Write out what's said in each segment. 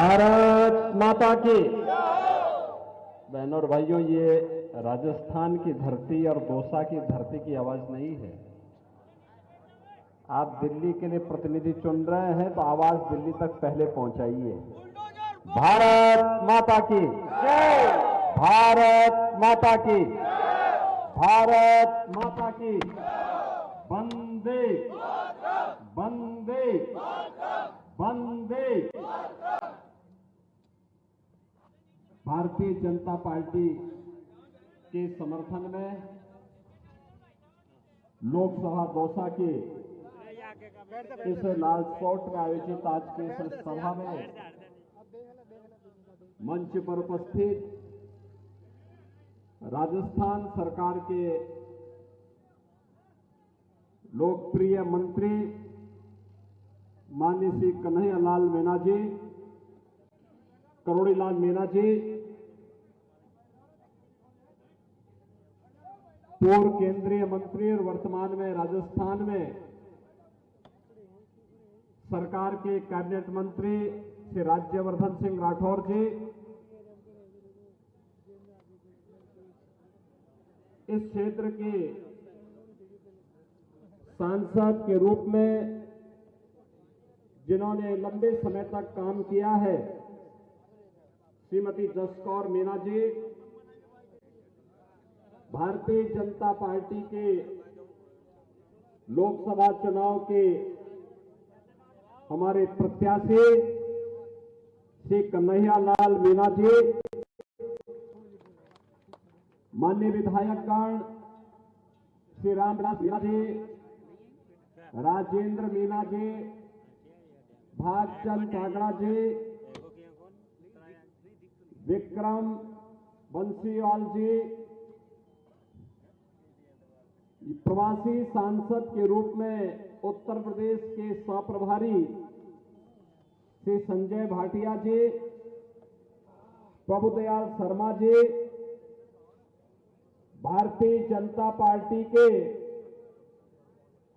भारत माता की। बहनों और भाइयों, ये राजस्थान की धरती और दौसा की धरती की आवाज नहीं है। आप दिल्ली के लिए प्रतिनिधि चुन रहे हैं तो आवाज दिल्ली तक पहले पहुंचाइए। भारत माता की जय। भारत माता की। भारत माता की। वंदे वंदे वंदे। भारतीय जनता पार्टी के समर्थन में लोकसभा दौसा के इस लाल सोट में आयोजित आज की इस सभा में मंच पर उपस्थित राजस्थान सरकार के लोकप्रिय मंत्री माननीय श्री कन्हैयालाल मीणा जी, करोड़ीलाल मीणा जी, पूर्व केंद्रीय मंत्री और वर्तमान में राजस्थान में सरकार के कैबिनेट मंत्री श्री राज्यवर्धन सिंह राठौर जी, इस क्षेत्र के सांसद के रूप में जिन्होंने लंबे समय तक काम किया है, श्रीमती जसकौर मीणा जी, भारतीय जनता पार्टी के लोकसभा चुनाव के हमारे प्रत्याशी श्री कन्हैयालाल मीणा जी, माननीय विधायकगण श्री रामविलास मीणा जी, राजेंद्र मीणा जी, भागचंद कागड़ा जी, विक्रम बंसीवाल जी, प्रवासी सांसद के रूप में उत्तर प्रदेश के सह-प्रभारी श्री संजय भाटिया जी, प्रभुदयाल शर्मा जी, भारतीय जनता पार्टी के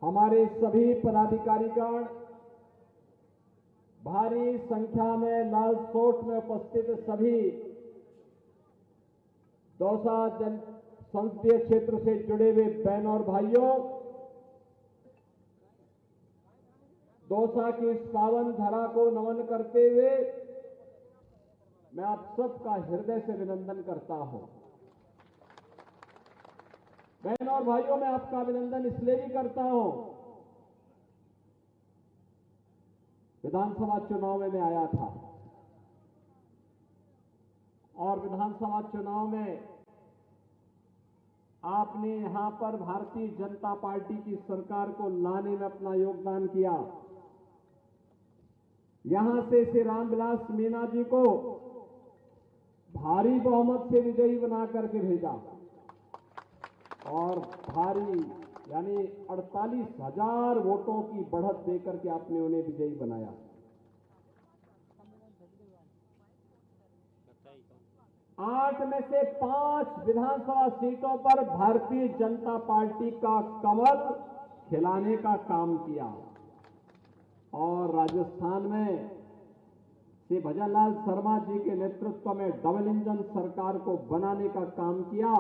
हमारे सभी पदाधिकारीगण, भारी संख्या में लाल सोट में उपस्थित सभी दौसा संसदीय क्षेत्र से जुड़े हुए बहनों और भाइयों, दौसा की इस पावन धरा को नमन करते हुए मैं आप सबका हृदय से अभिनंदन करता हूं। बहनों और भाइयों, मैं आपका अभिनंदन इसलिए भी करता हूं, विधानसभा चुनाव में मैं आया था और विधानसभा चुनाव में आपने यहां पर भारतीय जनता पार्टी की सरकार को लाने में अपना योगदान किया। यहां से श्री रामविलास मीणा जी को भारी बहुमत से विजयी बना करके भेजा और भारी यानी 48,000 वोटों की बढ़त देकर के आपने उन्हें विजयी बनाया। आठ में से 5 विधानसभा सीटों पर भारतीय जनता पार्टी का कमल खिलाने का काम किया और राजस्थान में श्री भजनलाल शर्मा जी के नेतृत्व में डबल इंजन सरकार को बनाने का काम किया।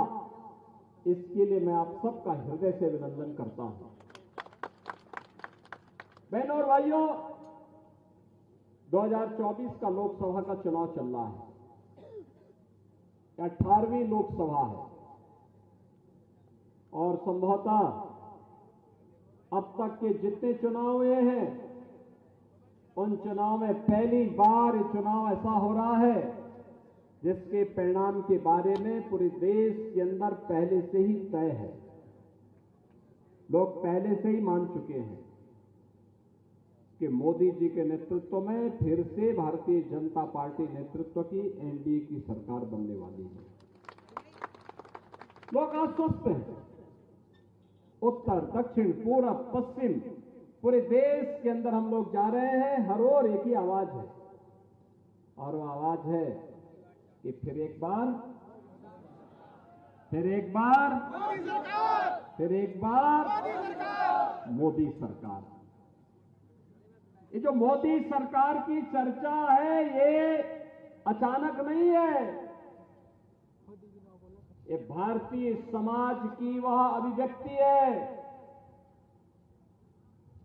इसके लिए मैं आप सबका हृदय से अभिनंदन करता हूं। बहनों और भाइयों, 2024 का लोकसभा का चुनाव चल रहा है। 18वीं लोकसभा है और संभवतः अब तक के जितने चुनाव हुए हैं उन चुनाव में पहली बार चुनाव ऐसा हो रहा है जिसके परिणाम के बारे में पूरे देश के अंदर पहले से ही तय है। लोग पहले से ही मान चुके हैं कि मोदी जी के नेतृत्व में फिर से भारतीय जनता पार्टी नेतृत्व की एनडीए की सरकार बनने वाली है। लोग आश्वस्त हैं। उत्तर, दक्षिण, पूरब, पश्चिम, पूरे देश के अंदर हम लोग जा रहे हैं। हर ओर एक ही आवाज है और वो आवाज है कि फिर एक बार मोदी सरकार। ये जो मोदी सरकार की चर्चा है ये अचानक नहीं है, ये भारतीय समाज की वह अभिव्यक्ति है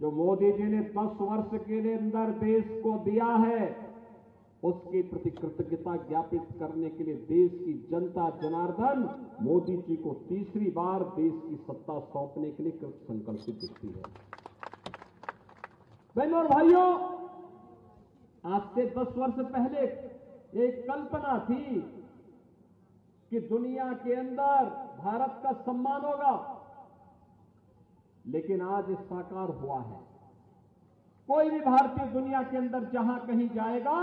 जो मोदी जी ने 10 वर्ष के अंदर देश को दिया है, उसके प्रति कृतज्ञता ज्ञापित करने के लिए देश की जनता जनार्दन मोदी जी को तीसरी बार देश की सत्ता सौंपने के लिए कृत संकल्पित दिखती है। बहनों और भाइयों, आज से 10 वर्ष पहले एक कल्पना थी कि दुनिया के अंदर भारत का सम्मान होगा, लेकिन आज साकार हुआ है। कोई भी भारतीय दुनिया के अंदर जहां कहीं जाएगा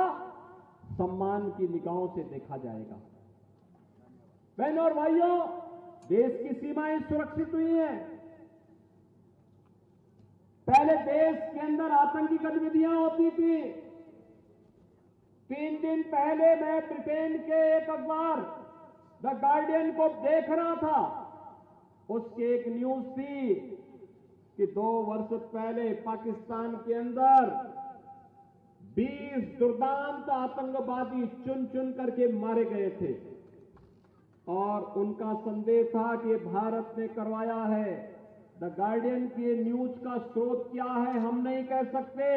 सम्मान की निगाहों से देखा जाएगा। बहनों और भाइयों, देश की सीमाएं सुरक्षित हुई हैं। पहले देश के अंदर आतंकी गतिविधियां होती थी। 3 दिन पहले मैं ब्रिटेन के एक अखबार द गार्डियन को देख रहा था। उसकी एक न्यूज थी कि 2 वर्ष पहले पाकिस्तान के अंदर 20 दुर्दांत आतंकवादी चुन चुन करके मारे गए थे और उनका संदेश था कि भारत ने करवाया है। द गार्डियन की न्यूज का स्रोत क्या है हम नहीं कह सकते,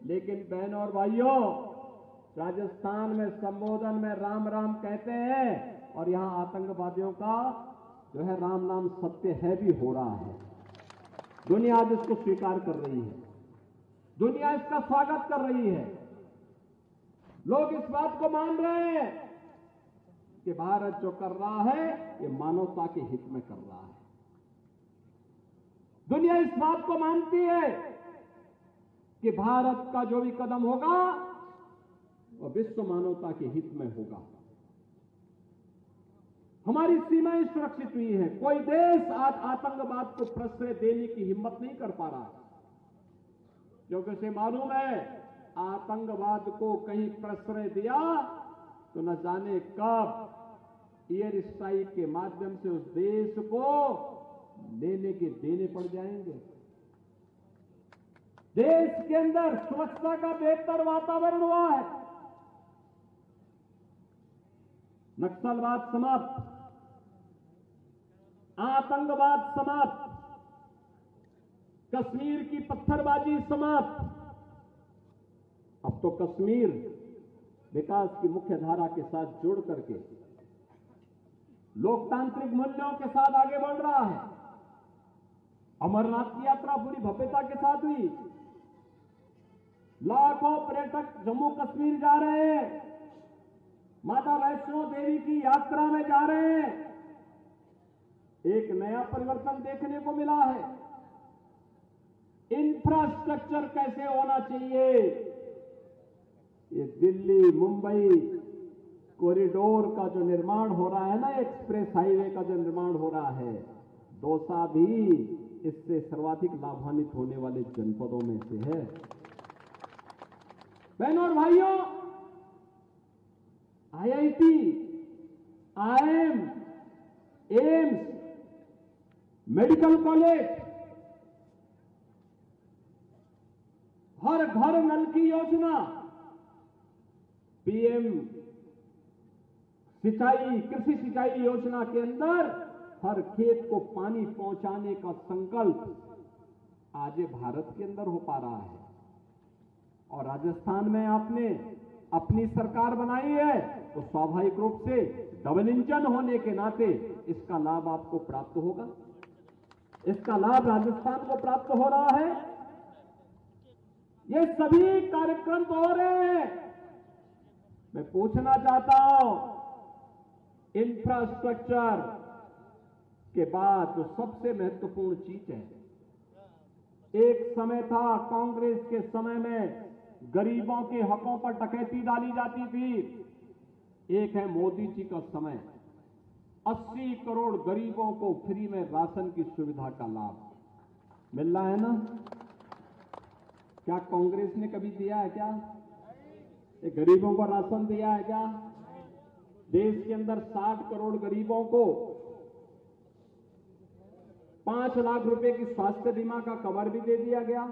लेकिन बहनों और भाइयों, राजस्थान में संबोधन में राम राम कहते हैं और यहां आतंकवादियों का जो है राम नाम सत्य है भी हो रहा है। दुनिया आज इसको स्वीकार कर रही है, दुनिया इसका स्वागत कर रही है। लोग इस बात को मान रहे हैं कि भारत जो कर रहा है ये मानवता के हित में कर रहा है। दुनिया इस बात को मानती है कि भारत का जो भी कदम होगा वह विश्व मानवता के हित में होगा। हमारी सीमाएं सुरक्षित हुई हैं। कोई देश आज आतंकवाद को प्रश्रय देने की हिम्मत नहीं कर पा रहा, क्योंकि उसे मालूम है आतंकवाद को कहीं प्रश्रय दिया तो न जाने कब एयर स्ट्राइक के माध्यम से उस देश को लेने के देने पड़ जाएंगे। देश के अंदर सुरक्षा का बेहतर वातावरण हुआ है। नक्सलवाद समाप्त, आतंकवाद समाप्त, कश्मीर की पत्थरबाजी समाप्त। अब तो कश्मीर विकास की मुख्य धारा के साथ जुड़ करके लोकतांत्रिक मूल्यों के साथ आगे बढ़ रहा है। अमरनाथ की यात्रा पूरी भव्यता के साथ हुई। लाखों पर्यटक जम्मू कश्मीर जा रहे हैं, माता वैष्णो देवी की यात्रा में जा रहे हैं। एक नया परिवर्तन देखने को मिला है। इंफ्रास्ट्रक्चर कैसे होना चाहिए, ये दिल्ली मुंबई कॉरिडोर का जो निर्माण हो रहा है ना, एक्सप्रेस हाईवे का जो निर्माण हो रहा है, दौसा भी इससे सर्वाधिक लाभान्वित होने वाले जनपदों में से है। बहनों और भाइयों, IIT, IIM, AIIMS, medical college, हर घर नल की योजना, पीएम सिंचाई, कृषि सिंचाई योजना के अंदर हर खेत को पानी पहुंचाने का संकल्प आज भारत के अंदर हो पा रहा है। और राजस्थान में आपने अपनी सरकार बनाई है तो स्वाभाविक रूप से डबल इंजन होने के नाते इसका लाभ आपको प्राप्त होगा। इसका लाभ राजस्थान को प्राप्त हो रहा है। ये सभी कार्यक्रम तो हो रहे हैं। मैं पूछना चाहता हूं, इंफ्रास्ट्रक्चर के बाद जो सबसे महत्वपूर्ण चीज है, एक समय था कांग्रेस के समय में गरीबों के हकों पर डकैती डाली जाती थी। एक है मोदी जी का समय, 80 करोड़ गरीबों को फ्री में राशन की सुविधा का लाभ मिल रहा है ना। क्या कांग्रेस ने कभी दिया है क्या? ये गरीबों को राशन दिया है क्या? देश के अंदर 60 करोड़ गरीबों को 5 लाख रुपए की स्वास्थ्य बीमा का कवर भी दे दिया गया।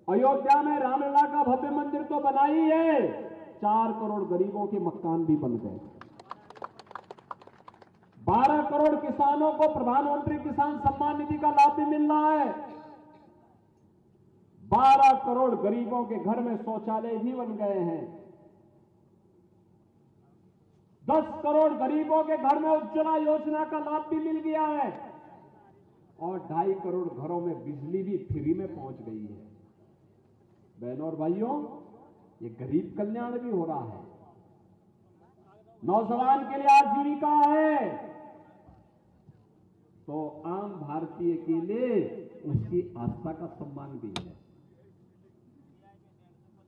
अयोध्या में रामलला का भव्य मंदिर तो बना ही है, 4 करोड़ गरीबों के मकान भी बन गए। 12 करोड़ किसानों को प्रधानमंत्री किसान सम्मान निधि का लाभ भी मिल रहा है। 12 करोड़ गरीबों के घर में शौचालय भी बन गए हैं। 10 करोड़ गरीबों के घर में उज्ज्वला योजना का लाभ भी मिल गया है और 2.5 करोड़ घरों में बिजली भी फ्री में पहुंच गई है। बहनों और भाइयों, ये गरीब कल्याण भी हो रहा है। नौजवान के लिए आजीविका है तो आम भारतीय के लिए उसकी आस्था का सम्मान भी है।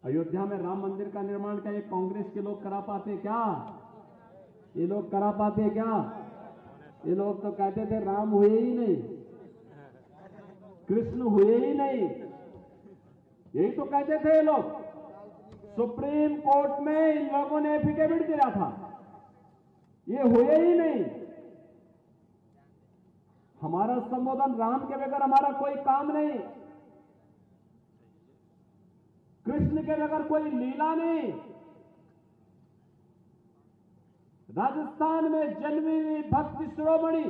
अयोध्या में राम मंदिर का निर्माण क्या ये कांग्रेस के लोग करा पाते क्या? ये लोग करा पाते क्या? ये लोग तो कहते थे राम हुए ही नहीं, कृष्ण हुए ही नहीं, यही तो कहते थे ये लोग। सुप्रीम कोर्ट में इन लोगों ने एफिडेविट दिया था, ये हुए ही नहीं। हमारा संबोधन राम के बगैर हमारा कोई काम नहीं, कृष्ण के बगैर कोई लीला नहीं। राजस्थान में जन्मी हुई भक्ति शिरोमणि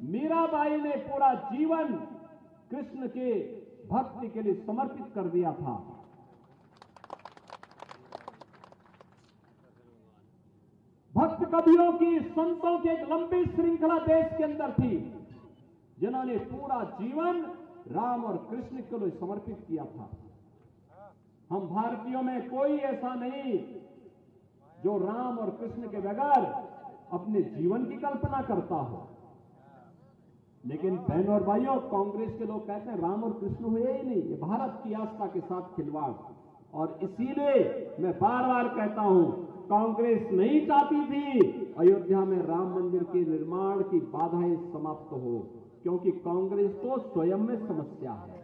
मीराबाई ने पूरा जीवन कृष्ण के भक्ति के लिए समर्पित कर दिया था। भक्त कवियों की, संतों की एक लंबी श्रृंखला देश के अंदर थी जिन्होंने पूरा जीवन राम और कृष्ण के लिए समर्पित किया था। हम भारतीयों में कोई ऐसा नहीं जो राम और कृष्ण के बगैर अपने जीवन की कल्पना करता हो। लेकिन बहनों और भाइयों, कांग्रेस के लोग कहते हैं राम और कृष्ण हुए ही नहीं, ये भारत की आस्था के साथ खिलवाड़। और इसीलिए मैं बार बार कहता हूं, कांग्रेस नहीं चाहती थी अयोध्या में राम मंदिर के निर्माण की बाधाएं समाप्त हो, क्योंकि कांग्रेस तो स्वयं में समस्या है,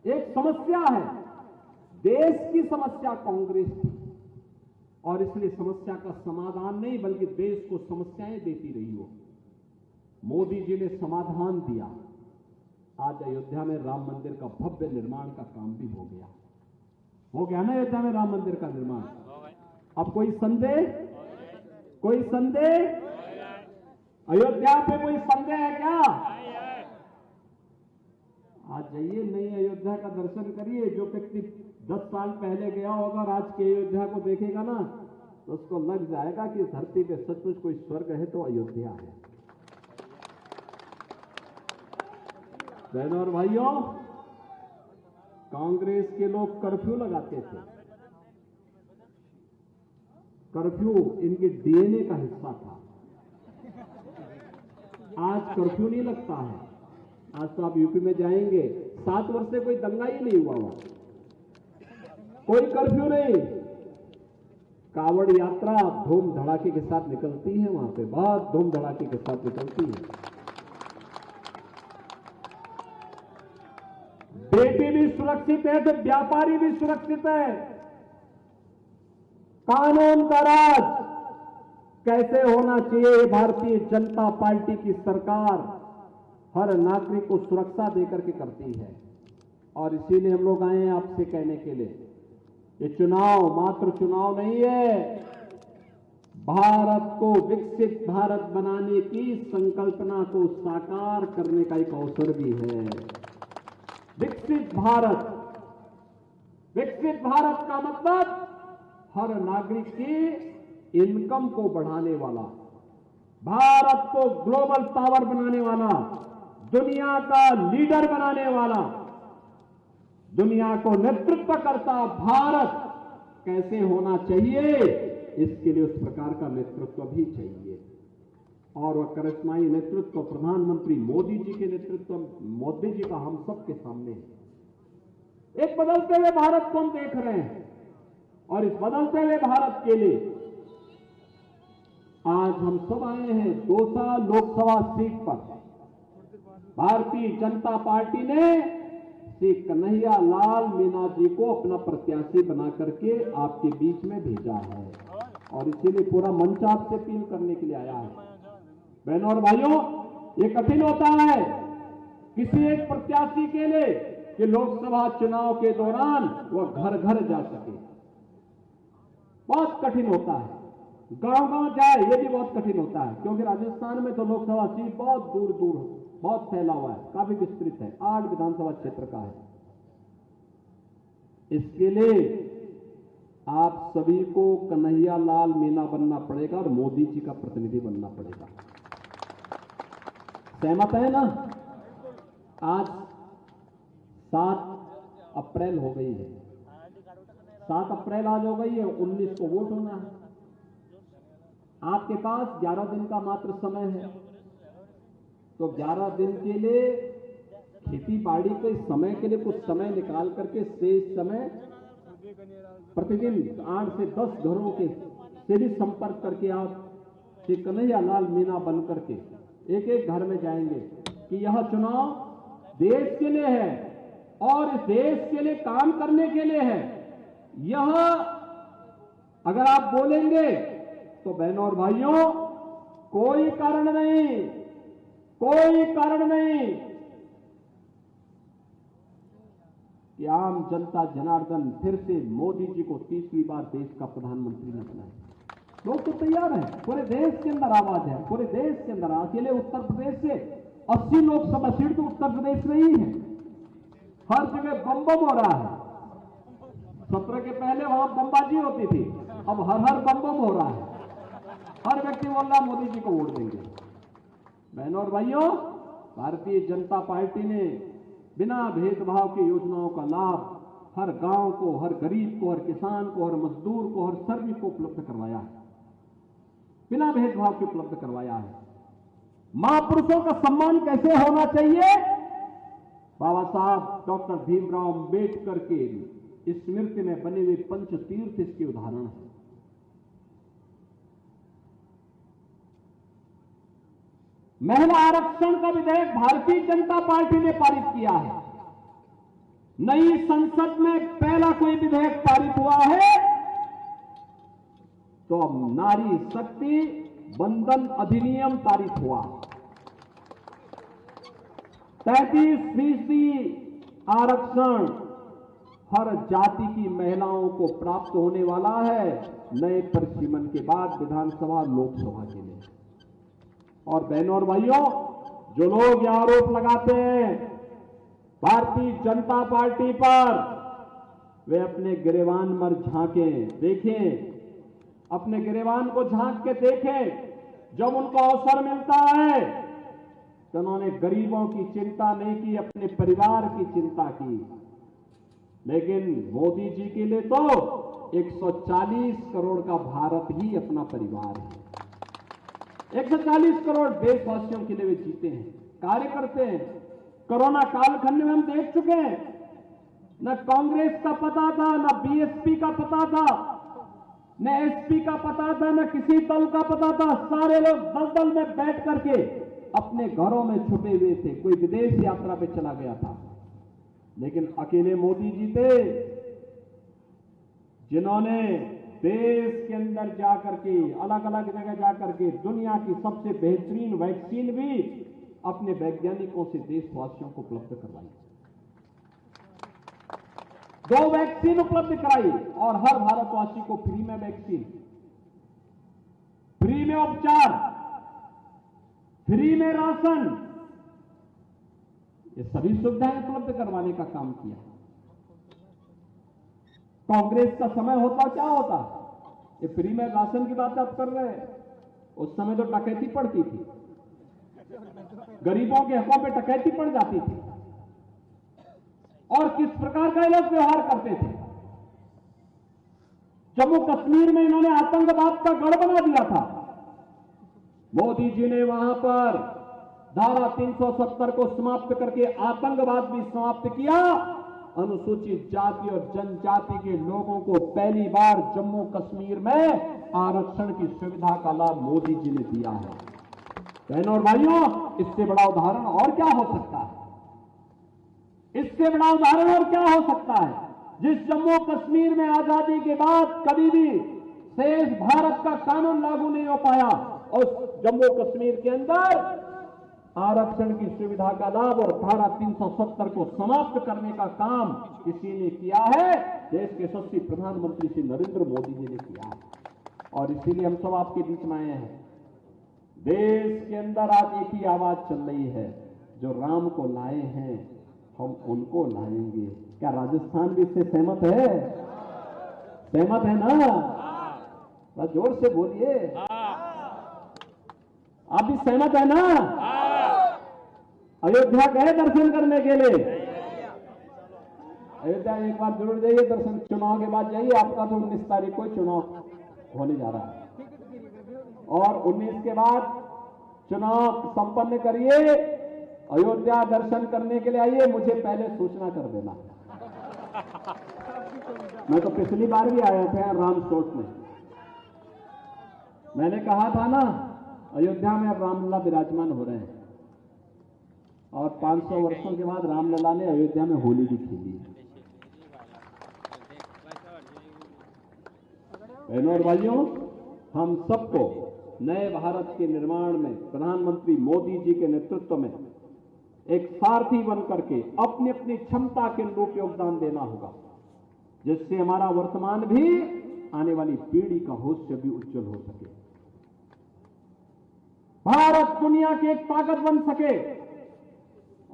एक समस्या है, देश की समस्या कांग्रेस थी। और इसलिए समस्या का समाधान नहीं बल्कि देश को समस्याएं देती रही हो। मोदी जी ने समाधान दिया, आज अयोध्या में राम मंदिर का भव्य निर्माण का काम भी हो गया ना अयोध्या में राम मंदिर का निर्माण। अब कोई संदेह? अयोध्या पे कोई संदेह है क्या? आज जाइए, नई अयोध्या का दर्शन करिए। जो व्यक्ति 10 साल पहले गया होगा और आज की अयोध्या को देखेगा ना तो उसको लग जाएगा कि धरती पे सचमुच कोई स्वर्ग है तो अयोध्या है। बहनों और भाइयों, कांग्रेस के लोग कर्फ्यू लगाते थे, कर्फ्यू इनके डीएनए का हिस्सा था। आज कर्फ्यू नहीं लगता है। आज तो आप यूपी में जाएंगे, 7 वर्ष से कोई दंगा ही नहीं हुआ वहां, कोई कर्फ्यू नहीं। कावड़ यात्रा धूम धड़ाके के साथ निकलती है, वहां पे बहुत धूम धड़ाके के साथ निकलती है। बेटी भी सुरक्षित है तो व्यापारी भी सुरक्षित है। कानून का राज कैसे होना चाहिए, भारतीय जनता पार्टी की सरकार हर नागरिक को सुरक्षा देकर के करती है। और इसीलिए हम लोग आए हैं आपसे कहने के लिए, ये चुनाव मात्र चुनाव नहीं है, भारत को विकसित भारत बनाने की संकल्पना को साकार करने का एक अवसर भी है। विकसित भारत का मतलब हर नागरिक की इनकम को बढ़ाने वाला, भारत को ग्लोबल पावर बनाने वाला, दुनिया का लीडर बनाने वाला, दुनिया को नेतृत्व करता भारत कैसे होना चाहिए, इसके लिए उस प्रकार का नेतृत्व भी चाहिए। और वह करिश्माई नेतृत्व प्रधानमंत्री मोदी जी के नेतृत्व, मोदी जी का हम सबके सामने है। एक बदलते हुए भारत को हम देख रहे हैं और इस बदलते हुए भारत के लिए आज हम सब आए हैं। 200 लोकसभा सीट पर भारतीय जनता पार्टी ने श्री कन्हैया लाल मीणा जी को अपना प्रत्याशी बना करके आपके बीच में भेजा है और इसीलिए पूरा मंच आपसे अपील करने के लिए आया है। बहनों और भाइयों, ये कठिन होता है किसी एक प्रत्याशी के लिए कि लोकसभा चुनाव के दौरान वह घर घर जा सके। बहुत कठिन होता है, गांव-गांव जाए ये भी बहुत कठिन होता है, क्योंकि राजस्थान में तो लोकसभा सीट बहुत दूर दूर बहुत फैला हुआ है, काफी विस्तृत है, 8 विधानसभा क्षेत्र का है। इसके लिए आप सभी को कन्हैया लाल मीणा बनना पड़ेगा और मोदी जी का प्रतिनिधि बनना पड़ेगा। सहमत है ना? आज 7 अप्रैल हो गई है, 7 अप्रैल आज हो गई है, 19 को वोट होना है। आपके पास 11 दिन का मात्र समय है, तो 11 दिन के लिए खेती बाड़ी के समय के लिए कुछ समय निकाल करके शेष समय प्रतिदिन 8 से 10 घरों के से भी संपर्क करके आप श्री कन्हैया लाल मीणा बन करके एक एक घर में जाएंगे कि यह चुनाव देश के लिए है और इस देश के लिए काम करने के लिए है। यह अगर आप बोलेंगे तो बहनों और भाइयों, कोई कारण नहीं, कोई कारण नहीं कि आम जनता जनार्दन फिर से मोदी जी को तीसरी बार देश का प्रधानमंत्री न बनाए। लोग तो तैयार हैं, पूरे देश के अंदर आवाज है, पूरे देश के अंदर। अकेले उत्तर प्रदेश से 80 लोकसभा सीट तो उत्तर प्रदेश में ही है, हर जगह बम बम हो रहा है। 17 के पहले वहां बमबाजी होती थी, अब हर हर बम बम हो रहा है, हर व्यक्ति बोल रहा मोदी जी को वोट देंगे। बहनों और भाइयों, भारतीय जनता पार्टी ने बिना भेदभाव की योजनाओं का लाभ हर गांव को, हर गरीब को, हर किसान को, हर मजदूर को, हर श्रमिक को उपलब्ध करवाया है, बिना भेदभाव के उपलब्ध करवाया है। महापुरुषों का सम्मान कैसे होना चाहिए, बाबा साहब डॉक्टर भीमराव अंबेडकर के स्मृति में बने हुए पंचतीर्थ इसके उदाहरण है। महिला आरक्षण का विधेयक भारतीय जनता पार्टी ने पारित किया है। नई संसद में पहला कोई विधेयक पारित हुआ है तो अब नारी शक्ति बंधन अधिनियम पारित हुआ। 33% आरक्षण हर जाति की महिलाओं को प्राप्त होने वाला है नए परिसीमन के बाद विधानसभा लोकसभा के लिए। और बहनों और भाइयों, जो लोग यह आरोप लगाते हैं भारतीय जनता पार्टी पर, वे अपने गिरेबान पर झांकें, देखें, अपने गिरेबान को झांक के देखें। जब उनको अवसर मिलता है तो उन्होंने गरीबों की चिंता नहीं की, अपने परिवार की चिंता की। लेकिन मोदी जी के लिए तो 140 करोड़ का भारत ही अपना परिवार है। 140 करोड़ देशवासियों के लिए वे जीते हैं, कार्य करते हैं। कोरोना कालखंड में हम देख चुके हैं, न कांग्रेस का पता था, न बीएसपी का पता था, न एसपी का पता था, न किसी दल का पता था। सारे लोग दल में बैठ करके अपने घरों में छुपे हुए थे, कोई विदेश यात्रा पे चला गया था। लेकिन अकेले मोदी जी थे जिन्होंने देश के अंदर जाकर के, अलग अलग जगह जाकर के दुनिया की सबसे बेहतरीन वैक्सीन भी अपने वैज्ञानिकों से देशवासियों को उपलब्ध करवाई। 2 वैक्सीन उपलब्ध कराई और हर भारतवासी को फ्री में वैक्सीन, फ्री में उपचार, फ्री में राशन, ये सभी सुविधाएं उपलब्ध करवाने का काम किया। कांग्रेस का समय होता क्या होता, ये फ्री में राशन की बात आप कर रहे हैं, उस समय तो डकैती पड़ती थी, गरीबों के हकों पे डकैती पड़ जाती थी। और किस प्रकार का ये लोग व्यवहार करते थे। जम्मू कश्मीर में इन्होंने आतंकवाद का गढ़ बना दिया था। मोदी जी ने वहां पर धारा 370 को समाप्त करके आतंकवाद भी समाप्त किया। अनुसूचित जाति और जनजाति के लोगों को पहली बार जम्मू कश्मीर में आरक्षण की सुविधा का लाभ मोदी जी ने दिया है। बहनों और भाइयों, इससे बड़ा उदाहरण और क्या हो सकता है, इससे बड़ा उदाहरण और क्या हो सकता है। जिस जम्मू कश्मीर में आजादी के बाद कभी भी शेष भारत का कानून लागू नहीं हो पाया, उस जम्मू कश्मीर के अंदर आरक्षण की सुविधा का लाभ और धारा 370 को समाप्त करने का काम किसी ने किया है? देश के यशस्वी प्रधानमंत्री श्री नरेंद्र मोदी जी ने किया है। और इसीलिए हम सब आपके बीच में आए हैं। देश के अंदर आज एक ही आवाज चल रही है, जो राम को लाए हैं हम उनको लाएंगे। क्या राजस्थान भी इससे सहमत है? सहमत है ना? बस जोर से बोलिए। आप भी सहमत है ना? अयोध्या गए दर्शन करने के लिए? अयोध्या एक बार जरूर जाइए दर्शन, चुनाव के बाद जाइए। आपका तो 19 तारीख को चुनाव होने जा रहा है और 19 के बाद चुनाव संपन्न करिए। अयोध्या दर्शन करने के लिए आइए, मुझे पहले सूचना कर देना। मैं तो पिछली बार भी आया था राम शोट में। मैंने कहा था ना, अयोध्या में अब रामलला विराजमान हो रहे हैं और 500 वर्षों के बाद रामलला ने अयोध्या में होली भी खेली है। बहनों और भाइयों, हम सबको नए भारत के निर्माण में प्रधानमंत्री मोदी जी के नेतृत्व में एक सारथी बनकर के अपनी अपनी क्षमता के अनुरूप योगदान देना होगा, जिससे हमारा वर्तमान भी आने वाली पीढ़ी का भविष्य भी उज्जवल हो सके। भारत दुनिया की एक ताकत बन सके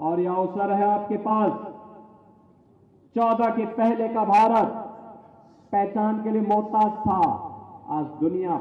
और यह अवसर है आपके पास। 14 के पहले का भारत पहचान के लिए मोहताज था, आज दुनिया